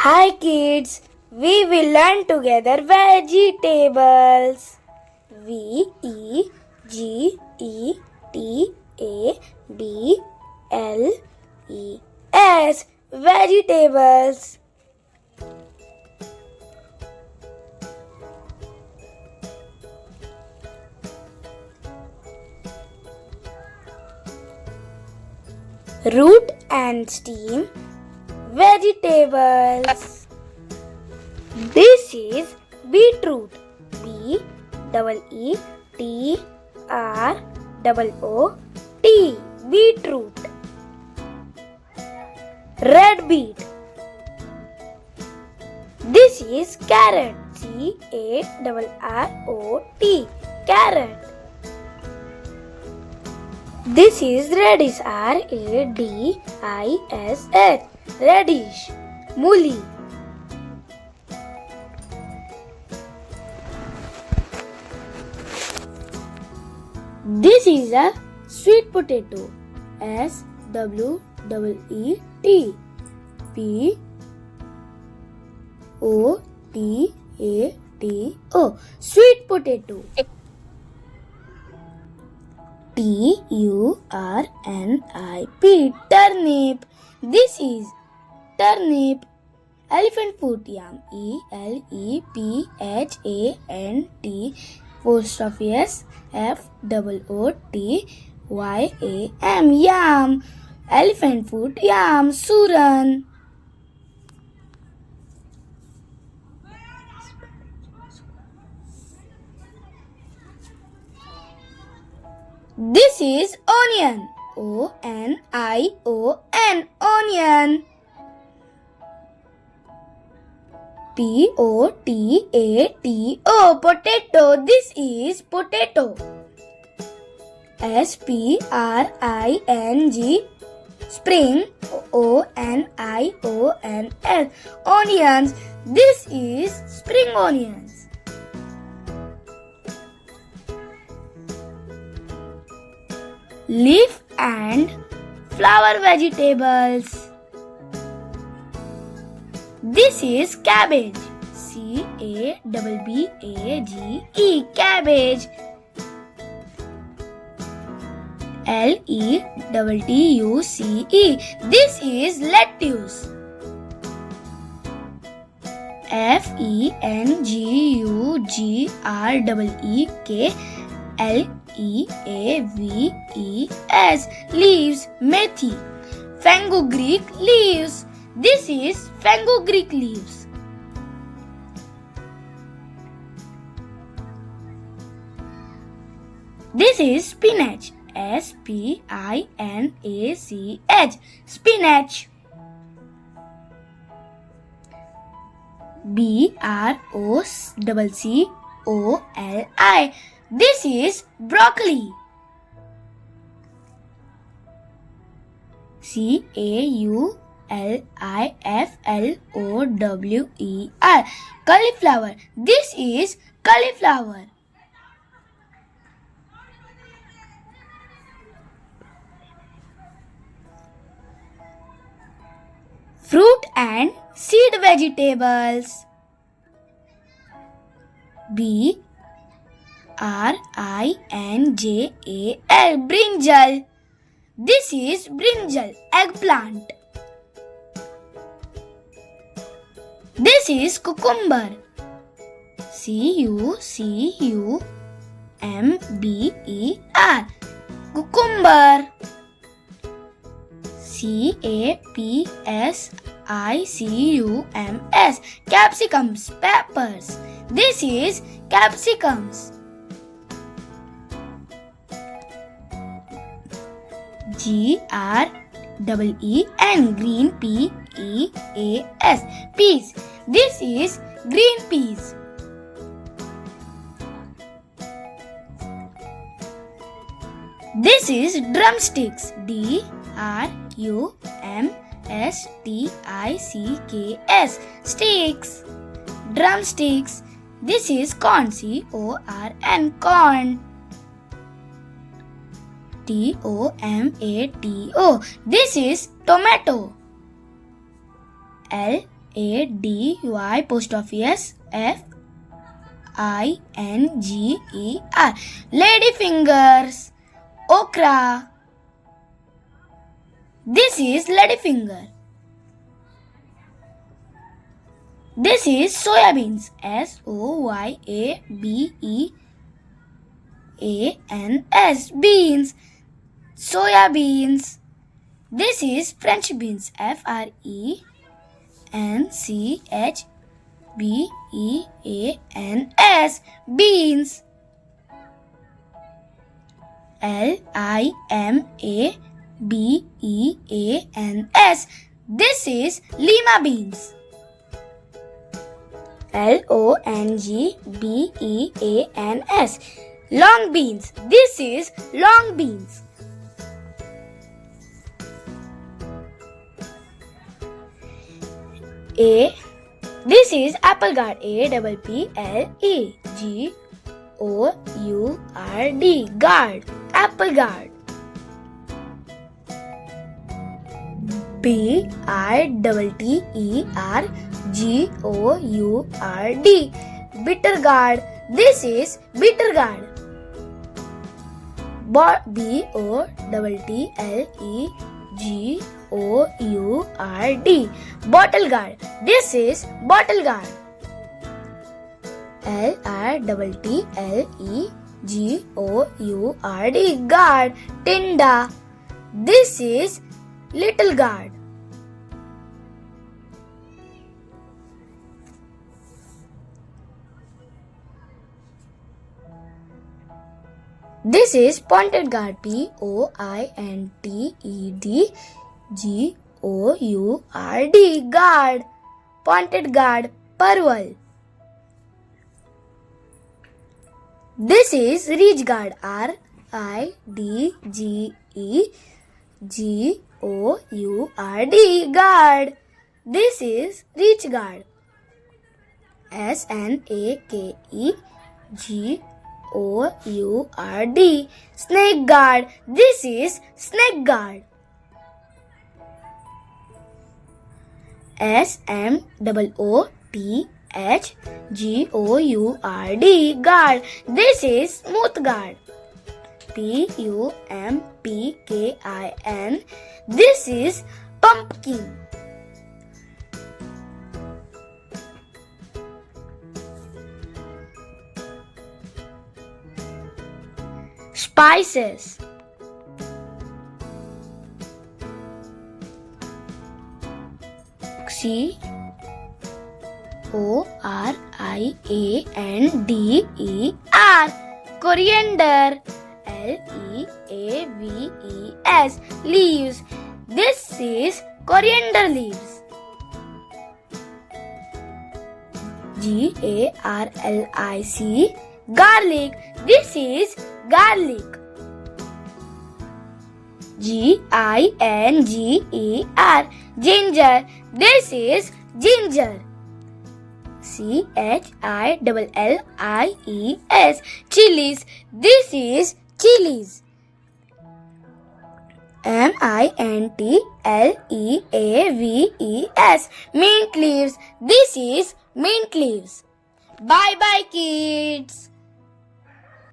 Hi kids, we will learn together vegetables. Vegetables. Vegetables. Root and stem vegetables. This is beetroot. B-E-E-T-R-O-O-T. Beetroot. Red beet. This is carrot. C-A-R-R-O-T. Carrot. This is radish. R-A-D-I-S-H. Radish. Mooli. This is a sweet potato. S-W-E-E-T. P-O-T-A-T-O. Sweet potato. T-U-R-N-I-P. Turnip. This is turnip. Elephant foot yam. E-L-E-P-H-A-N-T. Apostrophe-S F-O-O-T-Y-A-M. Yam. Elephant foot yam. Suran. This is onion. O-N-I-O-N. Onion. P-O-T-A-T-O. Potato. This is potato. S-P-R-I-N-G. Spring. O-N-I-O-N-S. Onions. This is spring onions. Leaf and flower vegetables. This is cabbage. C-A-B-B-A-G-E. Cabbage. L-E-T-T-U-C-E. This is lettuce. F-E-N-G-U-G-R-E-E-K. L-E-A-V-E-S. Leaves. Methi. Fenugreek leaves. This is fenugreek leaves. This is spinach. S-P-I-N-A-C-H. Spinach. B-R-O-C-C-O-L-I. This is broccoli. C-A-U-L-I-F-L-O-W-E-R. Cauliflower. This is cauliflower. Fruit and seed vegetables. B-R-I-N-J-A-L. Brinjal. This is brinjal. Eggplant. This is cucumber. C-U-C-U-M-B-E-R. Cucumber. C-A-P-S-I-C-U-M-S. Capsicums. Peppers. This is capsicums. G-R-E-E-N. Green. P-E-A-S. Peas. This is green peas. This is drumsticks. D-R-U-M-S-T-I-C-K-S. Sticks. Drumsticks. This is corn. C-O-R-N. Corn. T-O-M-A-T-O. This is tomato. L FADY, post office, FINGER, lady fingers. Okra. This is lady finger. This is soya beans. SOYABEANS, beans. Soya beans. This is French beans. FRENCHBEANS, beans. LIMABEANS. This is lima beans. LONGBEANS, long beans. This is long beans. This is apple gourd. APPLEGOURD, gourd, apple gourd. BITTERGOURD, bitter gourd. This is bitter gourd. BOTTLEGOURD, bottle gourd. This is bottle gourd. LITTLEGOURD, gourd, tinda. This is little gourd. This is pointed gourd. POINTEDGOURD, gourd, pointed gourd, parwal. This is ridge gourd. RIDGEGOURD, gourd. This is ridge gourd. SNAKEGOURD, snake gourd. This is snake gourd. SMOOTHGOURD, gourd. This is smooth gourd. PUMPKIN, this is pumpkin. Spices. CORIANDER, coriander. LEAVES, leaves. This is coriander leaves. GARLIC, garlic. This is garlic. GINGER, ginger. This is ginger. CHILLIES, chilies. This is chilies. MINTLEAVES, mint leaves. This is mint leaves. Bye bye, kids.